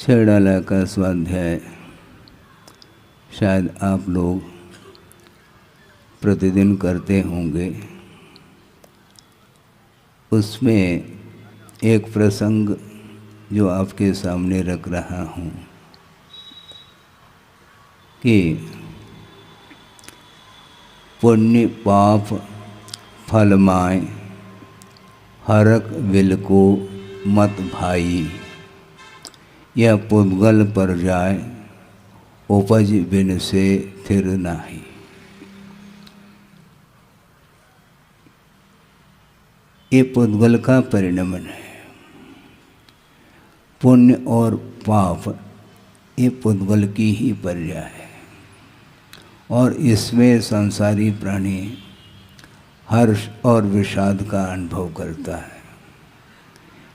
छेड़ाला का स्वाध्याय शायद आप लोग प्रतिदिन करते होंगे। उसमें एक प्रसंग जो आपके सामने रख रहा हूँ कि पुण्य पाप फलमाय हरक विल को मत भाई, यह पुद्गल पर जाए उपज बिन से थिर नाही। ये पुद्गल का परिणमन है। पुण्य और पाप ये पुद्गल की ही पर्याय है और इसमें संसारी प्राणी हर्ष और विषाद का अनुभव करता है।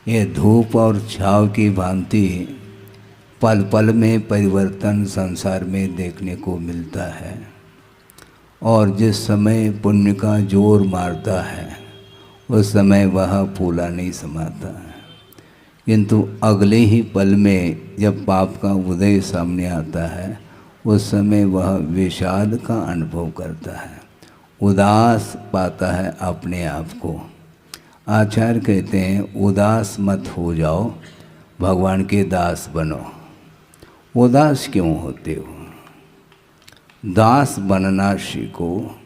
ये धूप और छाव की भांति पल पल में परिवर्तन संसार में देखने को मिलता है और जिस समय पुण्य का जोर मारता है उस समय वह फूला नहीं समाता है, किंतु अगले ही पल में जब पाप का उदय सामने आता है उस समय वह विषाद का अनुभव करता है, उदास पाता है अपने आप को। आचार्य कहते हैं उदास मत हो जाओ, भगवान के दास बनो। उदास क्यों होते हो? दास बनना सीखो।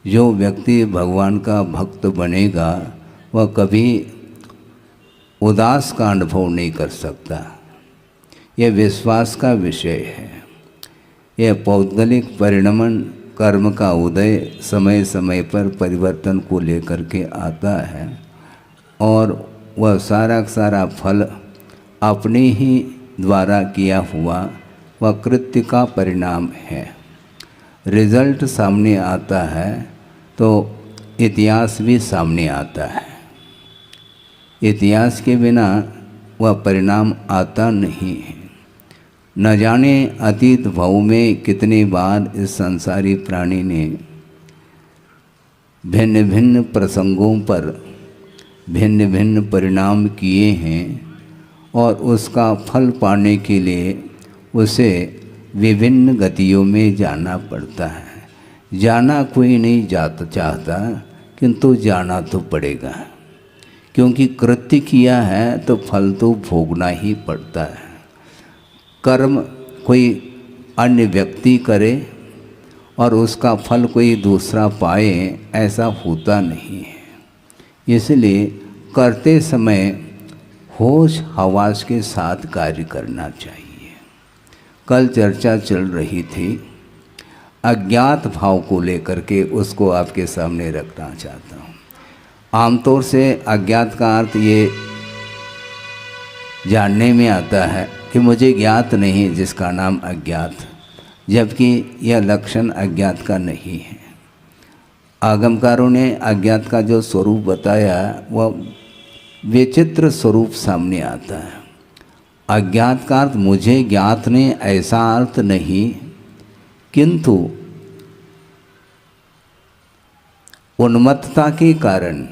जो व्यक्ति भगवान का भक्त बनेगा वह कभी उदास का अनुभव नहीं कर सकता। यह विश्वास का विषय है। यह पौद्गलिक परिणमन कर्म का उदय समय समय पर परिवर्तन को लेकर के आता है और वह सारा सारा फल अपने ही द्वारा किया हुआ वह कृत्य का परिणाम है। रिजल्ट सामने आता है तो इतिहास भी सामने आता है। इतिहास के बिना वह परिणाम आता नहीं है। न जाने अतीत भाव में कितने बार इस संसारी प्राणी ने भिन्न भिन्न प्रसंगों पर भिन्न भिन्न परिणाम किए हैं और उसका फल पाने के लिए उसे विभिन्न गतियों में जाना पड़ता है। जाना कोई नहीं चाहता, किंतु जाना तो पड़ेगा, क्योंकि कृत्य किया है तो फल तो भोगना ही पड़ता है। कर्म कोई अन्य व्यक्ति करे और उसका फल कोई दूसरा पाए, ऐसा होता नहीं है। इसलिए करते समय होश हवास के साथ कार्य करना चाहिए। कल चर्चा चल रही थी अज्ञात भाव को लेकर के, उसको आपके सामने रखना चाहता हूँ। आमतौर से अज्ञात का अर्थ ये जानने में आता है कि मुझे ज्ञात नहीं जिसका नाम अज्ञात, जबकि यह लक्षण अज्ञात का नहीं है। आगमकारों ने अज्ञात का जो स्वरूप बताया वह विचित्र स्वरूप सामने आता है। अज्ञात का अर्थ मुझे ज्ञात ने ऐसा अर्थ नहीं, किंतु उन्मत्तता के कारण,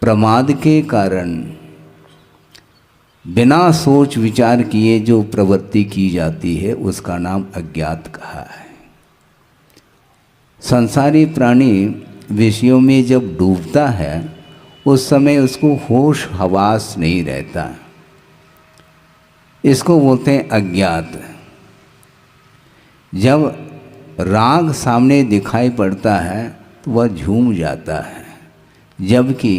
प्रमाद के कारण, बिना सोच विचार किए जो प्रवृत्ति की जाती है उसका नाम अज्ञात कहा है। संसारी प्राणी विषयों में जब डूबता है उस समय उसको होश हवास नहीं रहता, इसको बोलते हैं अज्ञात। जब राग सामने दिखाई पड़ता है तो वह झूम जाता है, जबकि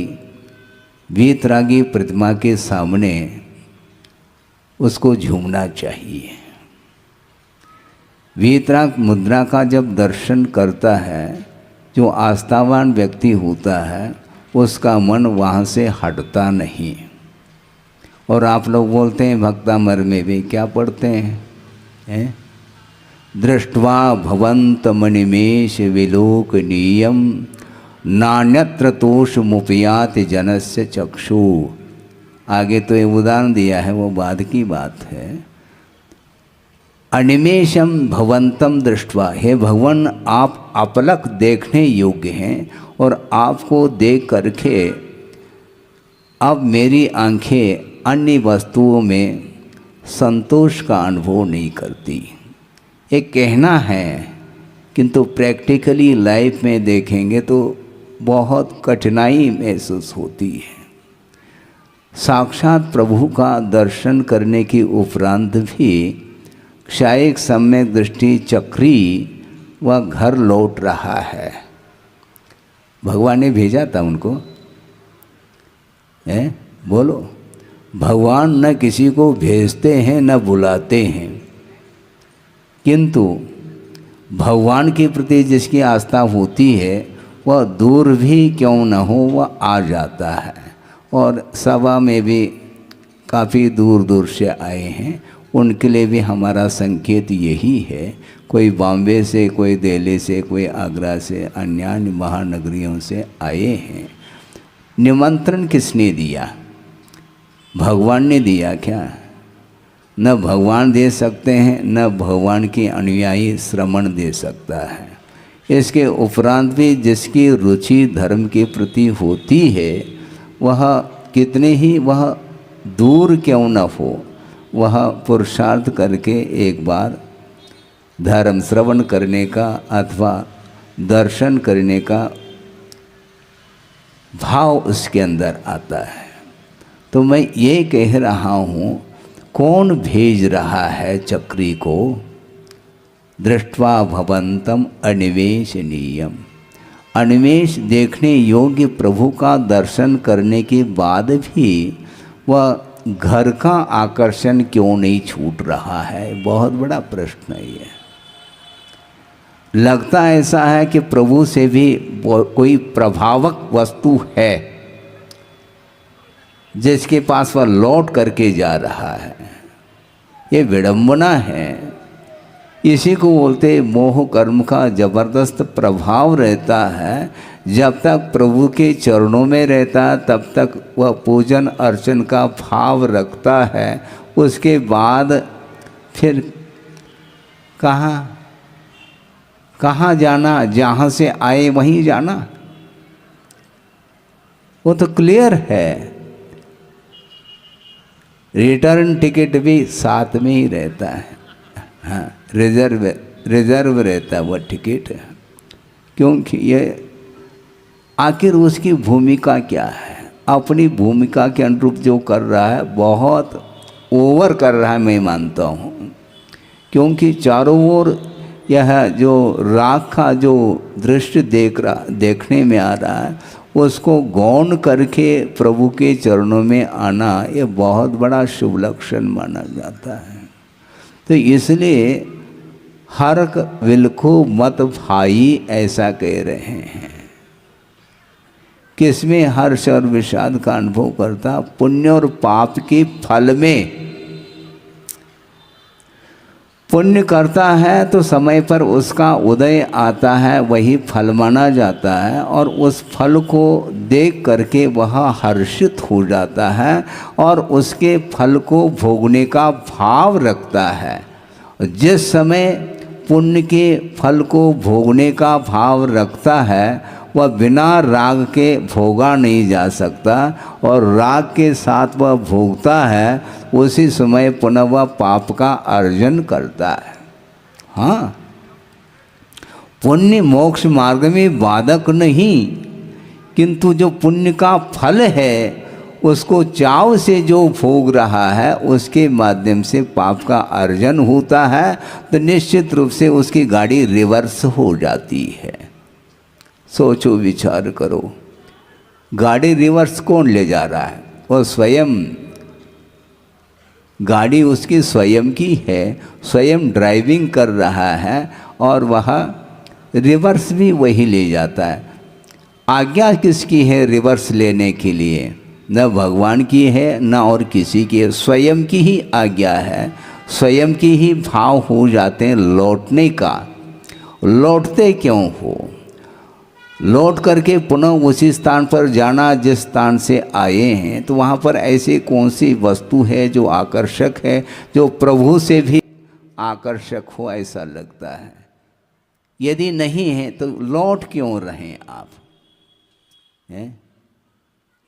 वीतरागी प्रतिमा के सामने उसको झूमना चाहिए। वीतराग मुद्रा का जब दर्शन करता है, जो आस्थावान व्यक्ति होता है उसका मन वहाँ से हटता नहीं। और आप लोग बोलते हैं भक्तामर में भी क्या पढ़ते हैं? दृष्ट्वा भवंत मणिमेश विलोकनीयम नान्यत्र तोष मुपयात जनस्य चक्षु। आगे तो ये उदाहरण दिया है, वो बाद की बात है। अनिमेषम भवंतम दृष्ट्वा, हे भगवान आप अपलक देखने योग्य हैं और आपको देख करके अब मेरी आंखें अन्य वस्तुओं में संतोष का अनुभव नहीं करती। ये कहना है, किंतु प्रैक्टिकली लाइफ में देखेंगे तो बहुत कठिनाई महसूस होती है। साक्षात प्रभु का दर्शन करने के उपरांत भी क्षायिक सम्यक दृष्टि चक्री वह घर लौट रहा है। भगवान ने भेजा था उनको, है बोलो। भगवान न किसी को भेजते हैं न बुलाते हैं, किंतु भगवान के प्रति जिसकी आस्था होती है वह दूर भी क्यों न हो वह आ जाता है। और सभा में भी काफ़ी दूर दूर से आए हैं, उनके लिए भी हमारा संकेत यही है। कोई बॉम्बे से, कोई दिल्ली से, कोई आगरा से, अन्य महानगरियों से आए हैं। निमंत्रण किसने दिया? भगवान ने दिया क्या? न भगवान दे सकते हैं, न भगवान के अनुयायी श्रवण दे सकता है। इसके उपरांत भी जिसकी रुचि धर्म के प्रति होती है वह कितने ही वह दूर क्यों न हो, वह पुरुषार्थ करके एक बार धर्म श्रवण करने का अथवा दर्शन करने का भाव उसके अंदर आता है। तो मैं ये कह रहा हूँ, कौन भेज रहा है चक्री को? दृष्ट्वा भवंतम अन्वेषणीयम। अन्वेष देखने योग्य प्रभु का दर्शन करने के बाद भी वह घर का आकर्षण क्यों नहीं छूट रहा है? बहुत बड़ा प्रश्न है ये। लगता ऐसा है कि प्रभु से भी कोई प्रभावक वस्तु है जिसके पास वह लौट करके जा रहा है। ये विडंबना है। इसी को बोलते मोह कर्म का जबरदस्त प्रभाव रहता है। जब तक प्रभु के चरणों में रहता तब तक वह पूजन अर्चन का भाव रखता है। उसके बाद फिर कहाँ जाना? जहाँ से आए वहीं जाना, वो तो क्लियर है। रिटर्न टिकट भी साथ में ही रहता है। हाँ, रिजर्व रहता है वह टिकट, क्योंकि ये आखिर उसकी भूमिका क्या है? अपनी भूमिका के अनुरूप जो कर रहा है बहुत ओवर कर रहा है, मैं मानता हूँ। क्योंकि चारों ओर यह जो राग का जो दृश्य देखने में आ रहा है, उसको गौण करके प्रभु के चरणों में आना ये बहुत बड़ा शुभ लक्षण माना जाता है। तो इसलिए हर्क विलखो मत भाई ऐसा कह रहे हैं। किसमें हर्ष और विषाद का अनुभव करता? पुण्य और पाप के फल में। पुण्य करता है तो समय पर उसका उदय आता है, वही फल माना जाता है, और उस फल को देख करके वह हर्षित हो जाता है और उसके फल को भोगने का भाव रखता है। जिस समय पुण्य के फल को भोगने का भाव रखता है वह बिना राग के भोगा नहीं जा सकता, और राग के साथ वह भोगता है, उसी समय पुनः वह पाप का अर्जन करता है। हाँ, पुण्य मोक्ष मार्ग में बाधक नहीं, किंतु जो पुण्य का फल है उसको चाव से जो भोग रहा है उसके माध्यम से पाप का अर्जन होता है, तो निश्चित रूप से उसकी गाड़ी रिवर्स हो जाती है। सोचो, विचार करो, गाड़ी रिवर्स कौन ले जा रहा है? वो स्वयं। गाड़ी उसकी स्वयं की है, स्वयं ड्राइविंग कर रहा है और वह रिवर्स भी वही ले जाता है। आज्ञा किसकी है रिवर्स लेने के लिए? न भगवान की है न और किसी की है, स्वयं की ही आज्ञा है। स्वयं की ही भाव हो जाते हैं लौटने का। लौटते क्यों हो? लौट करके पुनः उसी स्थान पर जाना जिस स्थान से आए हैं। तो वहाँ पर ऐसी कौन सी वस्तु है जो आकर्षक है, जो प्रभु से भी आकर्षक हो ऐसा लगता है? यदि नहीं है तो लौट क्यों रहें आप? हैं?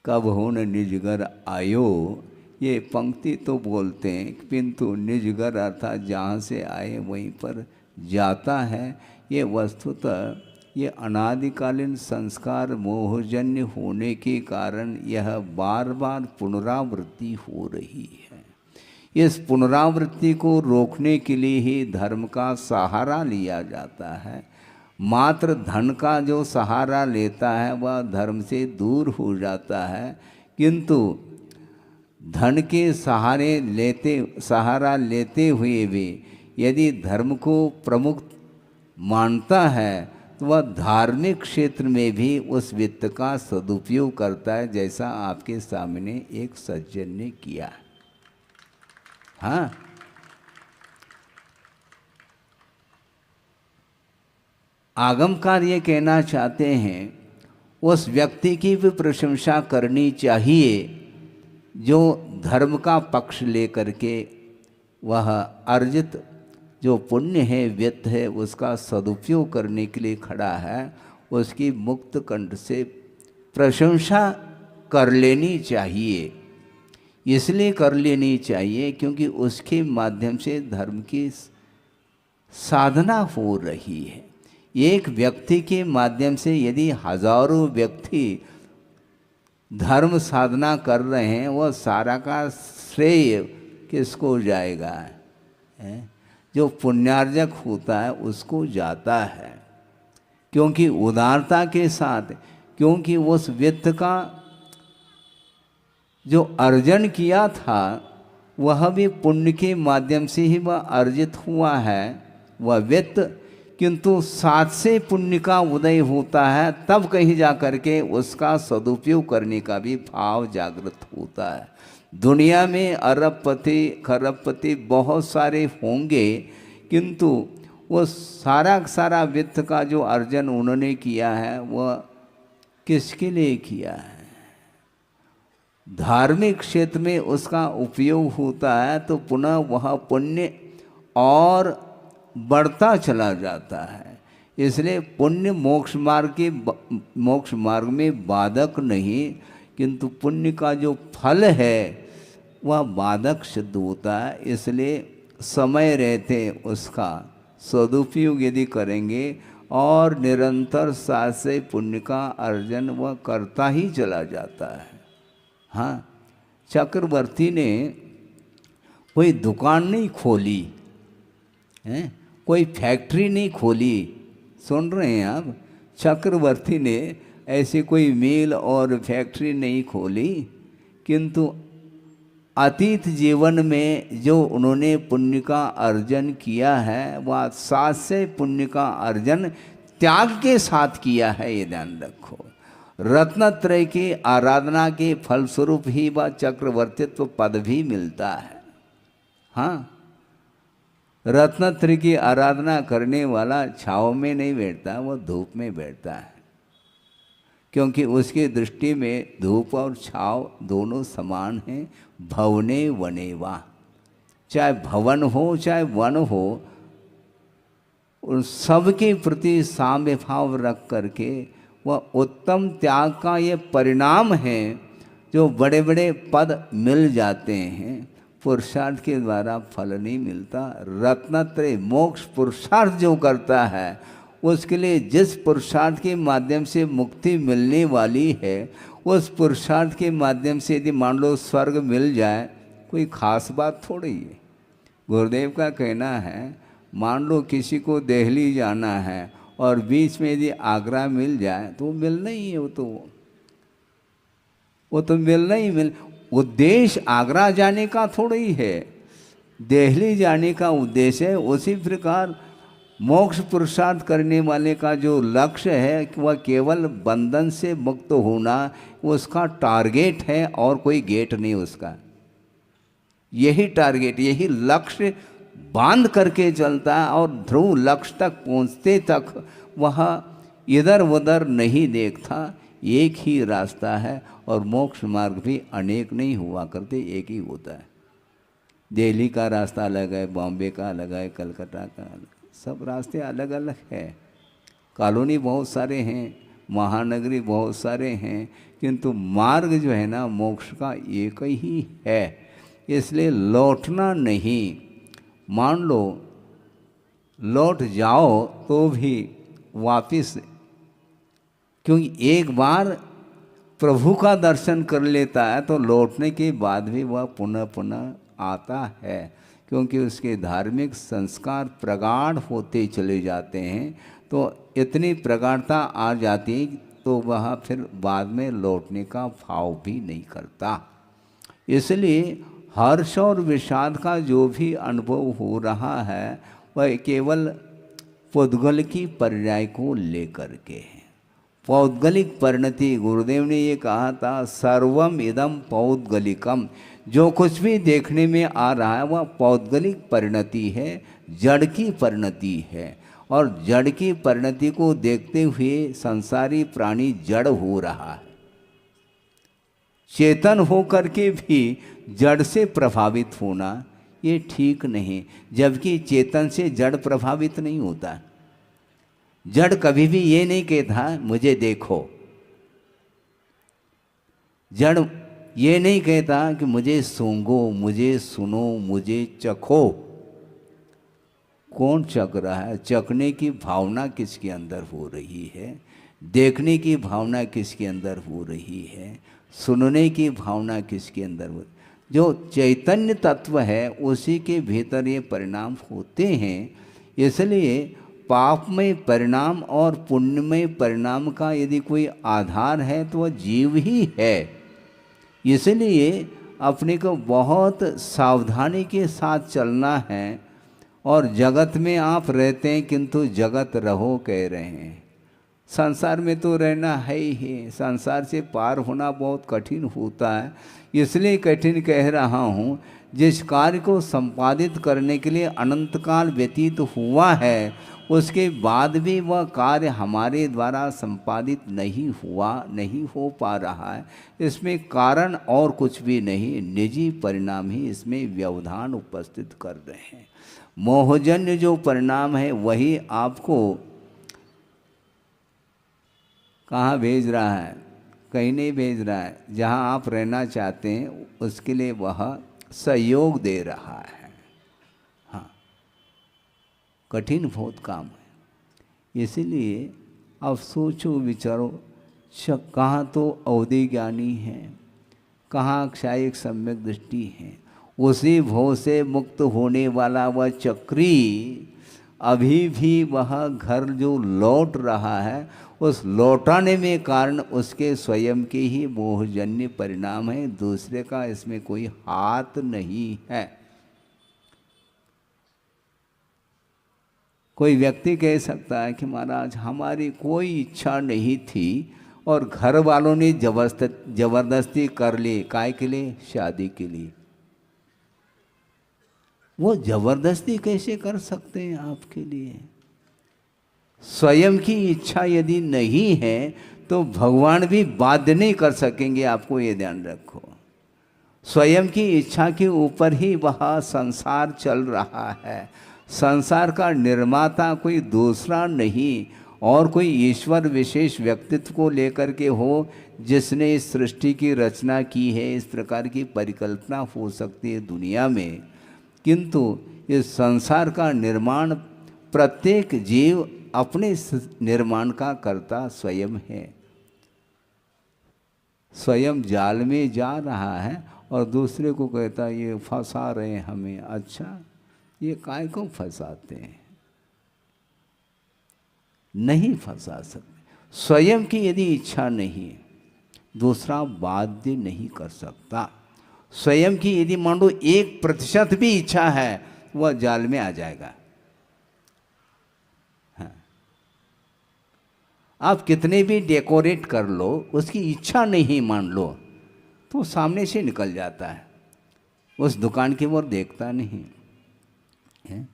कब हो न निजगर आयो, ये पंक्ति तो बोलते हैं, किंतु निजगर अर्थात जहाँ से आए वहीं पर जाता है। ये वस्तुतः ये अनादिकालीन संस्कार मोहजन्य होने के कारण यह बार बार पुनरावृत्ति हो रही है। इस पुनरावृत्ति को रोकने के लिए ही धर्म का सहारा लिया जाता है। मात्र धन का जो सहारा लेता है वह धर्म से दूर हो जाता है, किंतु धन के सहारा लेते हुए भी यदि धर्म को प्रमुख मानता है तो वह धार्मिक क्षेत्र में भी उस वित्त का सदुपयोग करता है, जैसा आपके सामने एक सज्जन ने किया। हाँ, आगमकार ये कहना चाहते हैं उस व्यक्ति की भी प्रशंसा करनी चाहिए जो धर्म का पक्ष लेकर के वह अर्जित जो पुण्य है, वित्त है, उसका सदुपयोग करने के लिए खड़ा है। उसकी मुक्त कंठ से प्रशंसा कर लेनी चाहिए। इसलिए कर लेनी चाहिए क्योंकि उसके माध्यम से धर्म की साधना हो रही है। एक व्यक्ति के माध्यम से यदि हजारों व्यक्ति धर्म साधना कर रहे हैं, वह सारा का श्रेय किसको जाएगा? जो पुण्यार्जक होता है उसको जाता है, क्योंकि उदारता के साथ, क्योंकि उस वित्त का जो अर्जन किया था वह भी पुण्य के माध्यम से ही वह अर्जित हुआ है वह वित्त, किंतु साथ से पुण्य का उदय होता है तब कहीं जा कर के उसका सदुपयोग करने का भी भाव जागृत होता है। दुनिया में अरबपति खरबपति बहुत सारे होंगे, किंतु वो सारा वित्त का जो अर्जन उन्होंने किया है वह किसके लिए किया है? धार्मिक क्षेत्र में उसका उपयोग होता है तो पुनः वह पुण्य और बढ़ता चला जाता है। इसलिए पुण्य मोक्ष मार्ग में बाधक नहीं, किंतु पुण्य का जो फल है वह बाधक सिद्ध होता है। इसलिए समय रहते उसका सदुपयोग यदि करेंगे और निरंतर साथ से पुण्य का अर्जन वह करता ही चला जाता है। हाँ, चक्रवर्ती ने कोई दुकान नहीं खोली है, कोई फैक्ट्री नहीं खोली। सुन रहे हैं आप? चक्रवर्ती ने ऐसी कोई मिल और फैक्ट्री नहीं खोली, किंतु अतीत जीवन में जो उन्होंने पुण्य का अर्जन किया है वह साथ से पुण्य का अर्जन त्याग के साथ किया है। ये ध्यान रखो। रत्नत्रय की आराधना के फलस्वरूप ही वह चक्रवर्तित्व पद भी मिलता है। हाँ, रत्नत्रय की आराधना करने वाला छाँव में नहीं बैठता, वह धूप में बैठता है, क्योंकि उसकी दृष्टि में धूप और छाँव दोनों समान हैं। भवने वने वा, चाहे भवन हो चाहे वन हो, उन सब के प्रति साम्य भाव रख करके वह उत्तम त्याग का ये परिणाम है। जो बड़े बड़े पद मिल जाते हैं, पुरुषार्थ के द्वारा फल नहीं मिलता। रत्नत्रय मोक्ष पुरुषार्थ जो करता है उसके लिए जिस पुरुषार्थ के माध्यम से मुक्ति मिलने वाली है, उस पुरुषार्थ के माध्यम से यदि मान लो स्वर्ग मिल जाए, कोई खास बात थोड़ी है। गुरुदेव का कहना है, मान लो किसी को दिल्ली जाना है और बीच में यदि आगरा मिल जाए तो मिलना ही है। वो तो मिलना ही उद्देश्य आगरा जाने का थोड़ा ही है, दिल्ली जाने का उद्देश्य है। उसी प्रकार मोक्ष पुरुषार्थ करने वाले का जो लक्ष्य है कि वह केवल बंधन से मुक्त होना उसका टारगेट है और कोई गेट नहीं उसका। यही टारगेट, यही लक्ष्य बांध करके चलता है और ध्रुव लक्ष्य तक पहुँचते तक वह इधर उधर नहीं देखता। एक ही रास्ता है और मोक्ष मार्ग भी अनेक नहीं हुआ करते, एक ही होता है। दिल्ली का रास्ता अलग है, बॉम्बे का अलग है, कलकत्ता का अलग, सब रास्ते अलग अलग है। कॉलोनी बहुत सारे हैं, महानगरी बहुत सारे हैं, किंतु मार्ग जो है ना मोक्ष का एक ही है। इसलिए लौटना नहीं। मान लो लौट जाओ तो भी वापिस, क्योंकि एक बार प्रभु का दर्शन कर लेता है तो लौटने के बाद भी वह पुनः पुनः आता है, क्योंकि उसके धार्मिक संस्कार प्रगाढ़ होते चले जाते हैं। तो इतनी प्रगाढ़ता आ जाती तो वह फिर बाद में लौटने का भाव भी नहीं करता। इसलिए हर्ष और विषाद का जो भी अनुभव हो रहा है वह केवल पौद्गल की पर्याय को लेकर के है। पौद्गलिक परिणति, गुरुदेव ने ये कहा था, सर्वम इदम पौद्गलिकम। जो कुछ भी देखने में आ रहा है वह पौद्गलिक परिणति है, जड़ की परिणति है। और जड़ की परिणति को देखते हुए संसारी प्राणी जड़ हो रहा है। चेतन होकर के भी जड़ से प्रभावित होना ये ठीक नहीं, जबकि चेतन से जड़ प्रभावित नहीं होता। जड़ कभी भी ये नहीं कहता मुझे देखो, जड़ ये नहीं कहता कि मुझे सूंघो, मुझे सुनो, मुझे चखो। कौन चख रहा है? चखने की भावना किसके अंदर हो रही है? देखने की भावना किसके अंदर हो रही है? सुनने की भावना किसके अंदर हो? जो चैतन्य तत्व है उसी के भीतर ये परिणाम होते हैं। इसलिए पापमय परिणाम और पुण्यमय परिणाम का यदि कोई आधार है तो वह जीव ही है। इसलिए अपने को बहुत सावधानी के साथ चलना है। और जगत में आप रहते हैं किंतु जगत रहो कह रहे हैं। संसार में तो रहना है ही, संसार से पार होना बहुत कठिन होता है। इसलिए कठिन कह रहा हूँ, जिस कार्य को संपादित करने के लिए अनंत काल व्यतीत हुआ है उसके बाद भी वह कार्य हमारे द्वारा संपादित नहीं हुआ, नहीं हो पा रहा है। इसमें कारण और कुछ भी नहीं, निजी परिणाम ही इसमें व्यवधान उपस्थित कर रहे हैं। मोहजन्य जो परिणाम है वही आपको कहाँ भेज रहा है? कहीं नहीं भेज रहा है। जहाँ आप रहना चाहते हैं उसके लिए वह सहयोग दे रहा है। हाँ, कठिन बहुत काम है। इसीलिए अब सोचो विचारो, कहाँ तो अवधि ज्ञानी है, कहाँ क्षायिक सम्यक दृष्टि है। उसी भव से मुक्त होने वाला वह चक्री अभी भी वह घर जो लौट रहा है, उस लौटाने में कारण उसके स्वयं के ही मोहजन्य परिणाम है। दूसरे का इसमें कोई हाथ नहीं है। कोई व्यक्ति कह सकता है कि महाराज हमारी कोई इच्छा नहीं थी और घर वालों ने जबरदस्ती कर ली। काय के लिए? शादी के लिए। वो जबरदस्ती कैसे कर सकते हैं आपके लिए? स्वयं की इच्छा यदि नहीं है तो भगवान भी बाध्य नहीं कर सकेंगे, आपको ये ध्यान रखो। स्वयं की इच्छा के ऊपर ही वह संसार चल रहा है। संसार का निर्माता कोई दूसरा नहीं और कोई ईश्वर विशेष व्यक्तित्व को लेकर के हो जिसने इस सृष्टि की रचना की है। इस प्रकार की परिकल्पना हो सकती है दुनिया में, किंतु इस संसार का निर्माण प्रत्येक जीव अपने निर्माण का कर्ता स्वयं है। स्वयं जाल में जा रहा है और दूसरे को कहता है ये फंसा रहे हैं हमें। अच्छा, ये काय को फंसाते हैं? नहीं फंसा सकते। स्वयं की यदि इच्छा नहीं, दूसरा बाध्य नहीं कर सकता। स्वयं की यदि मान लो 1% भी इच्छा है, वह जाल में आ जाएगा। हाँ। आप कितने भी डेकोरेट कर लो, उसकी इच्छा नहीं मान लो तो सामने से निकल जाता है, उस दुकान की ओर देखता नहीं है।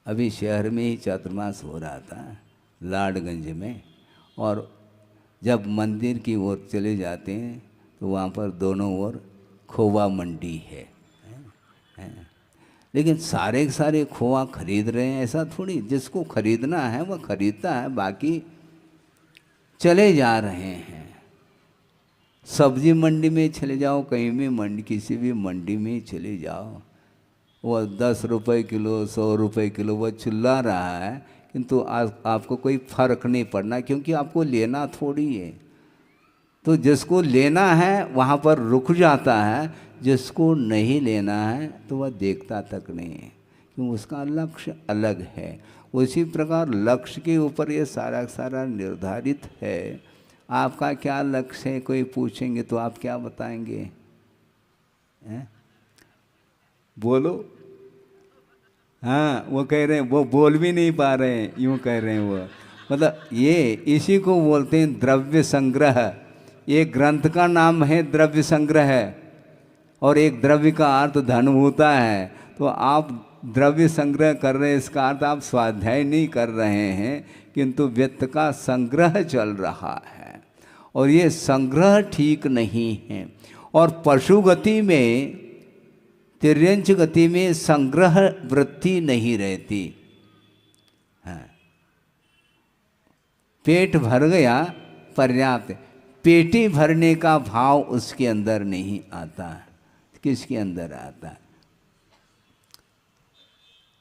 अभी शहर में ही चातुर्मास हो रहा था लाडगंज में, और जब मंदिर की ओर चले जाते हैं तो वहाँ पर दोनों ओर खोवा मंडी है। लेकिन सारे के सारे खोवा खरीद रहे हैं ऐसा थोड़ी। जिसको खरीदना है वह खरीदता है, बाकी चले जा रहे हैं। सब्जी मंडी में चले जाओ, कहीं भी मंडी, किसी भी मंडी में चले जाओ, वह 10 रुपये किलो, 100 रुपये किलो वह चिल्ला रहा है, किंतु आपको कोई फर्क नहीं पड़ना, क्योंकि आपको लेना थोड़ी है। तो जिसको लेना है वहाँ पर रुक जाता है, जिसको नहीं लेना है तो वह देखता तक नहीं है, क्योंकि उसका लक्ष्य अलग है। उसी प्रकार लक्ष्य के ऊपर ये सारा निर्धारित है। आपका क्या लक्ष्य है, कोई पूछेंगे तो आप क्या बताएंगे? हैं? बोलो। हाँ, वो कह रहे हैं, वो बोल भी नहीं पा रहे हैं, यूँ कह रहे हैं वो। मतलब ये इसी को बोलते हैं द्रव्य संग्रह। ये ग्रंथ का नाम है द्रव्य संग्रह, और एक द्रव्य का अर्थ धन होता है। तो आप द्रव्य संग्रह कर रहे हैं, इसका अर्थ आप स्वाध्याय नहीं कर रहे हैं, किंतु वित्त का संग्रह चल रहा है, और ये संग्रह ठीक नहीं है। और पशु गति में, तिर्यंच गति में संग्रह वृत्ति नहीं रहती। हाँ, पेट भर गया पर्याप्त, पेटी भरने का भाव उसके अंदर नहीं आता। किसके अंदर आता है?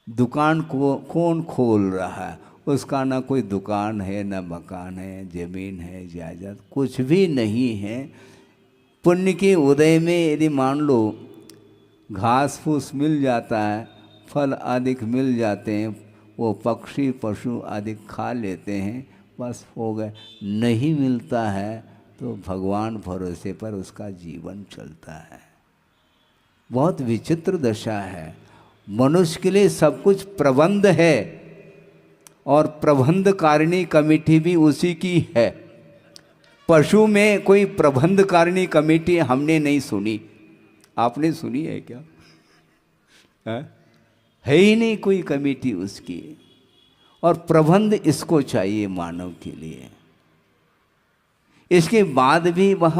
दुकान को कौन खोल रहा है? उसका ना कोई दुकान है, ना मकान है, जमीन है, जायदाद कुछ भी नहीं है। पुण्य के उदय में यदि मान लो घास फूस मिल जाता है, फल आदि मिल जाते हैं, वो पक्षी पशु आदि खा लेते हैं, बस हो गए। नहीं मिलता है तो भगवान भरोसे पर उसका जीवन चलता है। बहुत विचित्र दशा है। मनुष्य के लिए सब कुछ प्रबंध है, और प्रबंध कारिणी कमेटी भी उसी की है। पशु में कोई प्रबंध कारिणी कमेटी हमने नहीं सुनी। आपने सुनी है क्या? है ही नहीं कोई कमेटी उसकी। और प्रबंध इसको चाहिए मानव के लिए। इसके बाद भी वह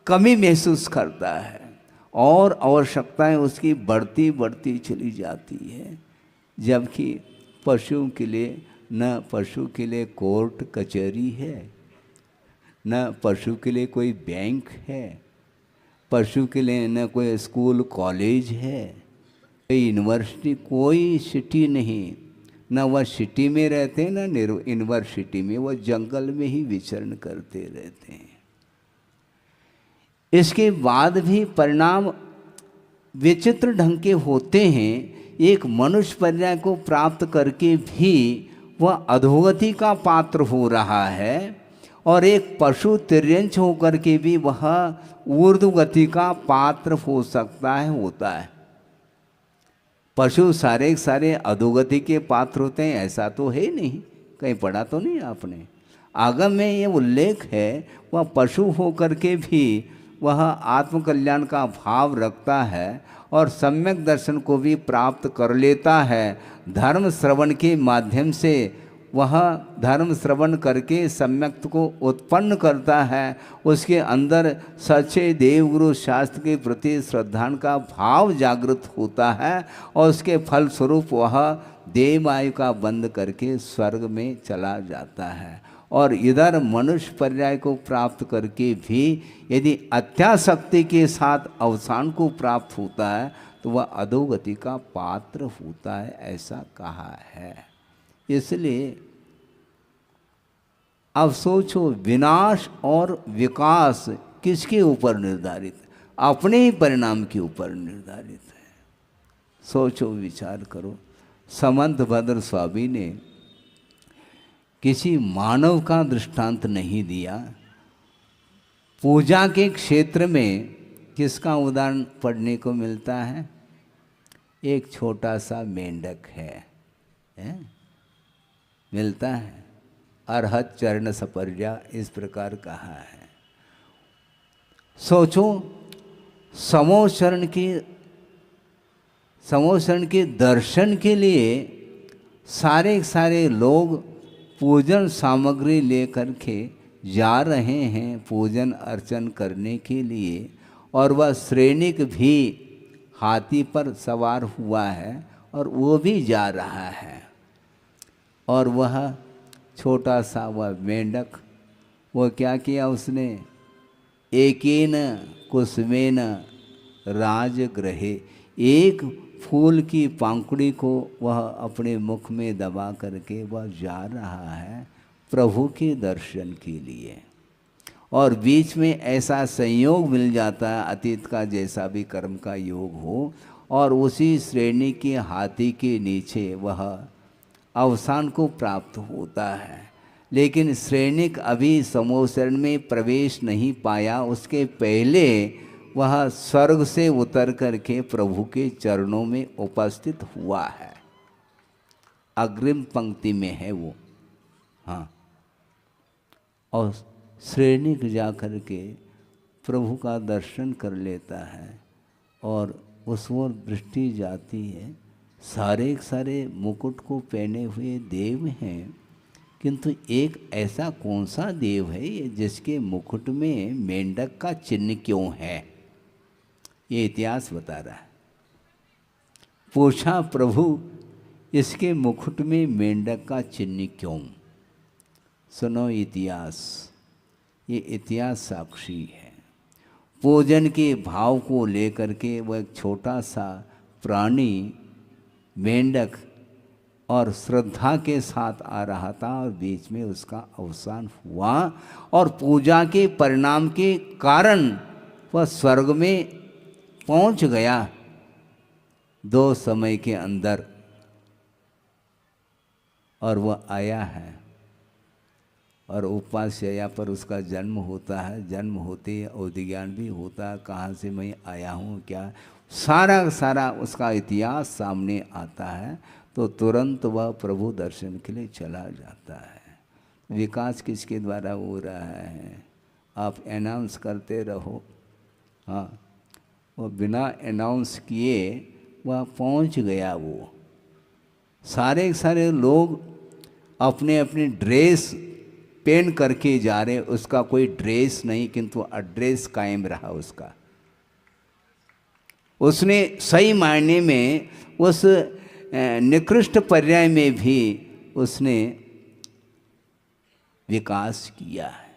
कमी महसूस करता है, और आवश्यकताएं उसकी बढ़ती चली जाती है। जबकि पशुओं के लिए न पशु के लिए कोर्ट कचहरी है, न पशु के लिए कोई बैंक है, पशु के लिए न कोई स्कूल कॉलेज है, कोई यूनिवर्सिटी, कोई सिटी नहीं। न वह सिटी में रहते हैं, न यूनिवर्सिटी में, वह जंगल में ही विचरण करते रहते हैं। इसके बाद भी परिणाम विचित्र ढंग के होते हैं। एक मनुष्य पर्याय को प्राप्त करके भी वह अधोगति का पात्र हो रहा है, और एक पशु तिर्यंच होकर के भी वह ऊर्ध्वगति का पात्र हो सकता है, होता है। पशु सारे अधोगति के पात्र होते हैं ऐसा तो है नहीं, कहीं पढ़ा तो नहीं आपने। आगम में ये उल्लेख है, वह पशु होकर के भी वह आत्मकल्याण का भाव रखता है, और सम्यक दर्शन को भी प्राप्त कर लेता है। धर्म श्रवण के माध्यम से वह धर्म श्रवण करके सम्यक्त को उत्पन्न करता है। उसके अंदर सच्चे देवगुरु शास्त्र के प्रति श्रद्धा का भाव जागृत होता है, और उसके फलस्वरूप वह देव आयु का बंद करके स्वर्ग में चला जाता है। और इधर मनुष्य पर्याय को प्राप्त करके भी यदि अत्यासक्ति के साथ अवसान को प्राप्त होता है तो वह अधोगति का पात्र होता है, ऐसा कहा है। इसलिए अब सोचो, विनाश और विकास किसके ऊपर निर्धारित है? अपने ही परिणाम के ऊपर निर्धारित है। सोचो, विचार करो। समंत भद्र स्वामी ने किसी मानव का दृष्टांत नहीं दिया। पूजा के क्षेत्र में किसका उदाहरण पढ़ने को मिलता है? एक छोटा सा मेंढक है? मिलता है। अर्हत चरण सपर्या, इस प्रकार कहा है। सोचो, समोशरण के दर्शन के लिए सारे लोग पूजन सामग्री लेकर के जा रहे हैं पूजन अर्चन करने के लिए, और वह श्रेणिक भी हाथी पर सवार हुआ है और वो भी जा रहा है। और वह छोटा सा वह मेंढक, वो क्या किया उसने? एकेन कुसुमेन राजगृहे, एक फूल की पंखुड़ी को वह अपने मुख में दबा करके वह जा रहा है प्रभु के दर्शन के लिए। और बीच में ऐसा संयोग मिल जाता है, अतीत का जैसा भी कर्म का योग हो, और उसी श्रेणी के हाथी के नीचे वह अवसान को प्राप्त होता है। लेकिन श्रेणिक अभी समोसरण में प्रवेश नहीं पाया, उसके पहले वह स्वर्ग से उतर करके प्रभु के चरणों में उपस्थित हुआ है। अग्रिम पंक्ति में है वो, हाँ। और श्रेणिक जा कर के प्रभु का दर्शन कर लेता है और उस ओर दृष्टि जाती है। सारे सारे मुकुट को पहने हुए देव हैं, किंतु एक ऐसा कौन सा देव है जिसके मुकुट में मेंढक का चिन्ह क्यों है? ये इतिहास बता रहा है। पूछा प्रभु, इसके मुकुट में मेंढक का चिन्ह क्यों? सुनो इतिहास, ये इतिहास साक्षी है। पूजन के भाव को लेकर के वह एक छोटा सा प्राणी मेंढक और श्रद्धा के साथ आ रहा था और बीच में उसका अवसान हुआ, और पूजा के परिणाम के कारण वह स्वर्ग में पहुंच गया 2 समय के अंदर, और वह आया है और उपास्या पर उसका जन्म होता है। जन्म होते अवधिज्ञान भी होता है, कहाँ से मैं आया हूँ, क्या सारा उसका इतिहास सामने आता है। तो तुरंत वह प्रभु दर्शन के लिए चला जाता है। विकास किसके द्वारा हो रहा है? आप अनाउंस करते रहो, हाँ। वो बिना अनाउंस किए वह पहुंच गया। वो सारे लोग अपने अपने ड्रेस पहन करके जा रहे, उसका कोई ड्रेस नहीं, किंतु एड्रेस कायम रहा उसका। उसने सही मायने में उस निकृष्ट पर्याय में भी उसने विकास किया है,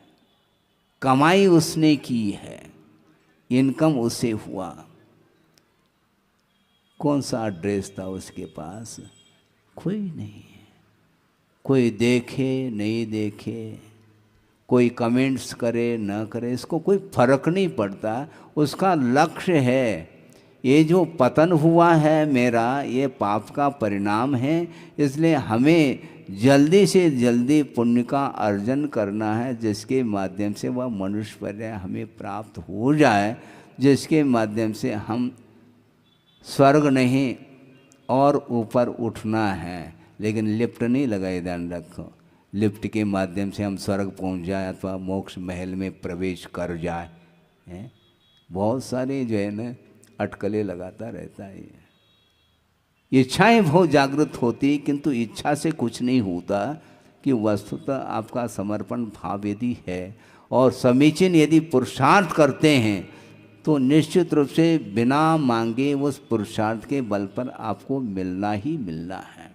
कमाई उसने की है, इनकम उसे हुआ। कौन सा एड्रेस था उसके पास? कोई नहीं है। कोई देखे नहीं देखे, कोई कमेंट्स करे न करे, इसको कोई फर्क नहीं पड़ता। उसका लक्ष्य है, ये जो पतन हुआ है मेरा, ये पाप का परिणाम है, इसलिए हमें जल्दी से जल्दी पुण्य का अर्जन करना है, जिसके माध्यम से वह मनुष्य पर्याय हमें प्राप्त हो जाए, जिसके माध्यम से हम स्वर्ग नहीं और ऊपर उठना है। लेकिन लिफ्ट नहीं लगाए, ध्यान रखो, लिफ्ट के माध्यम से हम स्वर्ग पहुंच जाए अथवा मोक्ष महल में प्रवेश कर जाए। बहुत सारे जो है ना अटकलें लगाता रहता है। इच्छाएं बहुत जागृत होती, किंतु इच्छा से कुछ नहीं होता। कि वस्तुतः आपका समर्पण भाव यदि है और समीचीन यदि पुरुषार्थ करते हैं, तो निश्चित रूप से बिना मांगे उस पुरुषार्थ के बल पर आपको मिलना ही मिलना है।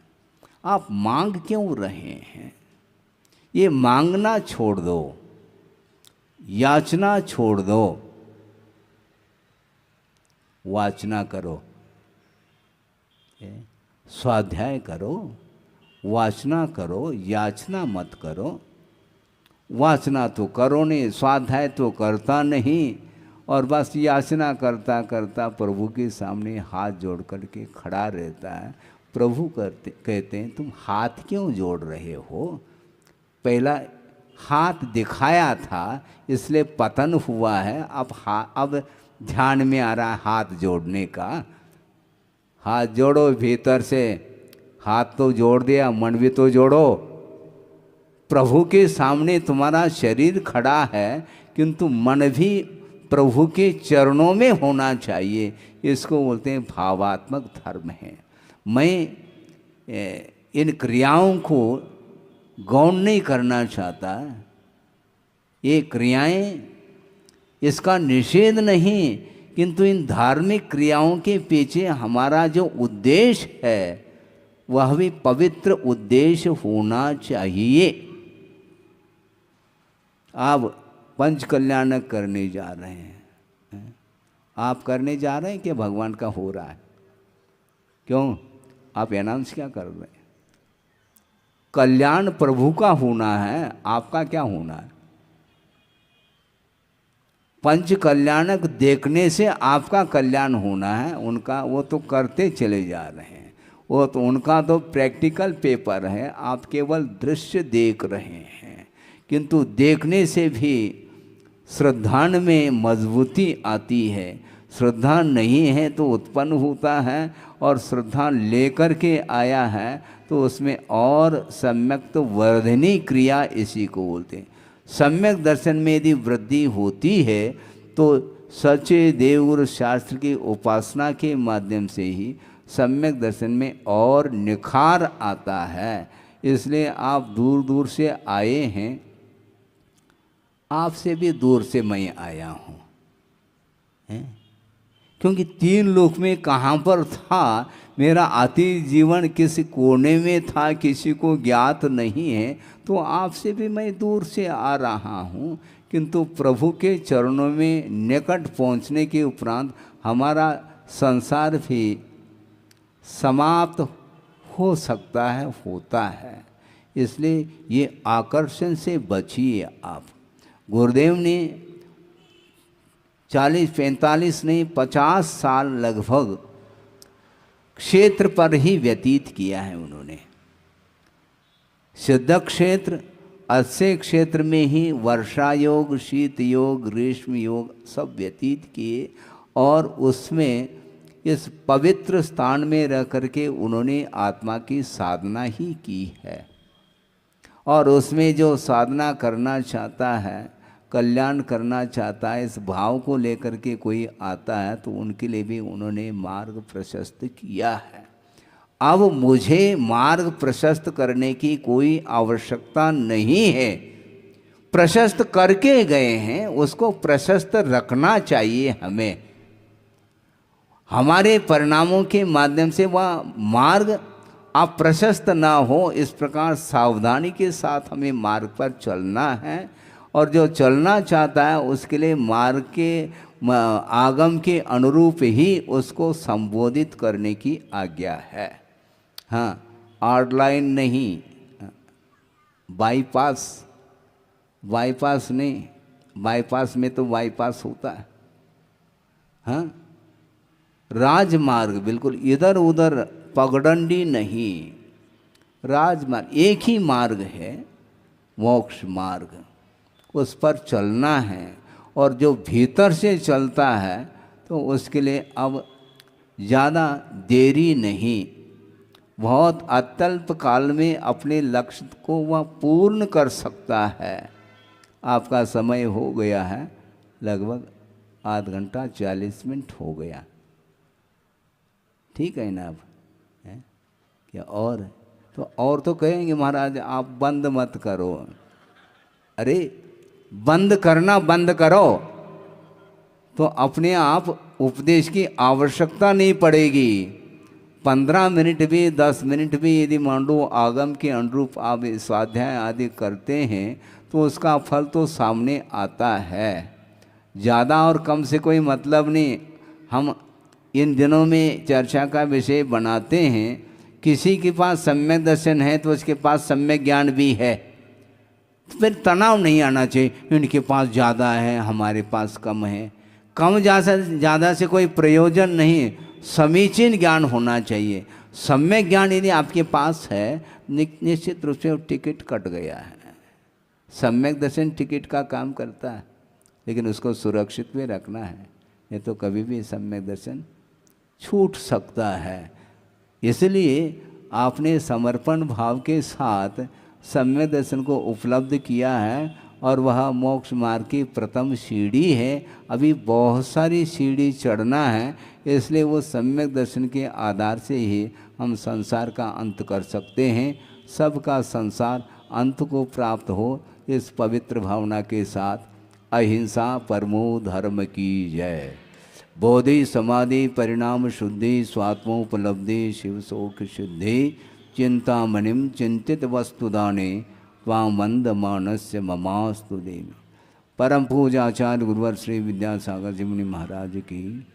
आप मांग क्यों रहे हैं? ये मांगना छोड़ दो, याचना छोड़ दो, वाचना करो, स्वाध्याय करो, वाचना करो, याचना मत करो। वाचना तो करो नहीं, स्वाध्याय तो करता नहीं, और बस याचना करता करता प्रभु के सामने हाथ जोड़ करके खड़ा रहता है। प्रभु कहते हैं तुम हाथ क्यों जोड़ रहे हो? पहला हाथ दिखाया था इसलिए पतन हुआ है, अब ध्यान में आ रहा है हाथ जोड़ने का। हाथ जोड़ो भीतर से, हाथ तो जोड़ दिया, मन भी तो जोड़ो। प्रभु के सामने तुम्हारा शरीर खड़ा है, किंतु मन भी प्रभु के चरणों में होना चाहिए। इसको बोलते हैं भावात्मक धर्म है। मैं इन क्रियाओं को गौण नहीं करना चाहता। ये क्रियाएं, इसका निषेध नहीं, किंतु इन धार्मिक क्रियाओं के पीछे हमारा जो उद्देश्य है वह भी पवित्र उद्देश्य होना चाहिए। अब पंच कल्याणक करने जा रहे हैं। आप करने जा रहे हैं कि भगवान का हो रहा है? क्यों आप अनाउंस क्या कर रहे हैं? कल्याण प्रभु का होना है, आपका क्या होना है? पंच कल्याणक देखने से आपका कल्याण होना है, उनका वो तो करते चले जा रहे हैं, वो तो उनका तो प्रैक्टिकल पेपर है, आप केवल दृश्य देख रहे हैं। किंतु देखने से भी श्रद्धा में मजबूती आती है। श्रद्धा नहीं है तो उत्पन्न होता है, और श्रद्धा लेकर के आया है तो उसमें और सम्यक तो वर्धनी क्रिया इसी को बोलते हैं। सम्यक दर्शन में यदि वृद्धि होती है तो सच्चे देवगुरु शास्त्र की उपासना के माध्यम से ही सम्यक दर्शन में और निखार आता है। इसलिए आप दूर दूर से आए हैं, आपसे भी दूर से मैं आया हूँ, क्योंकि तीन लोक में कहाँ पर था, मेरा अतीत जीवन किस कोने में था किसी को ज्ञात नहीं है, तो आपसे भी मैं दूर से आ रहा हूँ। किंतु प्रभु के चरणों में निकट पहुँचने के उपरांत हमारा संसार भी समाप्त हो सकता है, होता है। इसलिए ये आकर्षण से बचिए आप। गुरुदेव ने 40-45 नहीं 50 साल लगभग क्षेत्र पर ही व्यतीत किया है उन्होंने। सिद्ध क्षेत्र, अच्छे क्षेत्र में ही वर्षा योग, शीत योग, ग्रीष्म योग सब व्यतीत किए, और उसमें इस पवित्र स्थान में रह करके उन्होंने आत्मा की साधना ही की है। और उसमें जो साधना करना चाहता है, कल्याण करना चाहता है, इस भाव को लेकर के कोई आता है तो उनके लिए भी उन्होंने मार्ग प्रशस्त किया है। अब मुझे मार्ग प्रशस्त करने की कोई आवश्यकता नहीं है, प्रशस्त करके गए हैं, उसको प्रशस्त रखना चाहिए हमें। हमारे परिणामों के माध्यम से वह मार्ग अब प्रशस्त ना हो, इस प्रकार सावधानी के साथ हमें मार्ग पर चलना है। और जो चलना चाहता है उसके लिए मार्ग के आगम के अनुरूप ही उसको संबोधित करने की आज्ञा है। हाँ, आउटलाइन नहीं, बाईपास, बाईपास नहीं, बाईपास में तो बाईपास होता है। हाँ, राजमार्ग, बिल्कुल इधर उधर पगडंडी नहीं, राजमार्ग एक ही मार्ग है, मोक्ष मार्ग, उस पर चलना है। और जो भीतर से चलता है तो उसके लिए अब ज़्यादा देरी नहीं, बहुत अत्यल्प काल में अपने लक्ष्य को वह पूर्ण कर सकता है। आपका समय हो गया है, लगभग आध घंटा 40 मिनट हो गया, ठीक है ना? अब है क्या? और तो कहेंगे महाराज आप बंद मत करो। अरे बंद करना बंद करो तो अपने आप उपदेश की आवश्यकता नहीं पड़ेगी। 15 मिनट भी 10 मिनट भी यदि मान लो आगम के अनुरूप आप स्वाध्याय आदि करते हैं तो उसका फल तो सामने आता है। ज़्यादा और कम से कोई मतलब नहीं। हम इन दिनों में चर्चा का विषय बनाते हैं, किसी के पास सम्यक दर्शन है तो उसके पास सम्यक ज्ञान भी है, तो फिर तनाव नहीं आना चाहिए, इनके पास ज़्यादा है हमारे पास कम है। कम ज़्यादा से कोई प्रयोजन नहीं, समीचीन ज्ञान होना चाहिए। सम्यक ज्ञान यदि आपके पास है, निश्चित रूप से टिकट कट गया है। सम्यक दर्शन टिकट का काम करता है, लेकिन उसको सुरक्षित में रखना है, नहीं तो कभी भी सम्यक दर्शन छूट सकता है। इसलिए आपने समर्पण भाव के साथ सम्यक दर्शन को उपलब्ध किया है, और वह मोक्ष मार्ग की प्रथम सीढ़ी है। अभी बहुत सारी सीढ़ी चढ़ना है, इसलिए वो सम्यक दर्शन के आधार से ही हम संसार का अंत कर सकते हैं। सबका संसार अंत को प्राप्त हो, इस पवित्र भावना के साथ अहिंसा परमो धर्म की जय। बोधि समाधि परिणाम शुद्धि स्वात्मोपलब्धि शिव शोक शुद्धि चिंतामणिम चिंतित वस्तुदाने त्वां मंद मानस्य ममास्तु देवी। परम पूज्य आचार्य गुरुवर श्री विद्यासागर जी मुनि महाराज की।